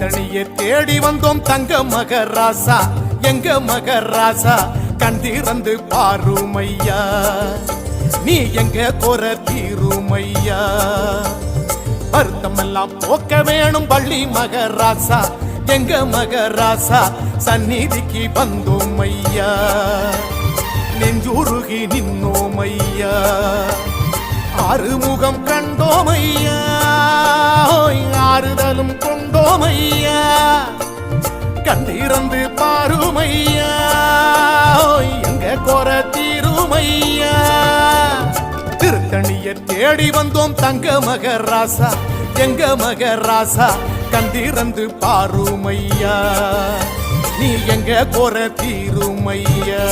திருத்தணியை தேடி வந்தோம் தங்க மகராசா எங்க மகராசா கண்டிறந்து பாருமையா நீ எங்க குற தீருமையா வருத்தமெல்லாம் போக்க வேணும் பள்ளி மகராசா எங்க மகராசா சந்நிதிக்கு வந்தோம் ஐயா நெஞ்சுருகி நின்னோம் ஐயா ஆறுமுகம் கண்டோம் ஐயா ஆறுதலும் கொண்டோம் ஐயா கண்டிறந்து பாருமையா எங்க குற தீருமையா திருத்தணியை தேடி வந்தோம் தங்க மகராசா எங்க மகராசா கண்டிறந்து பாருமையா நீ எங்க குற தீருமையா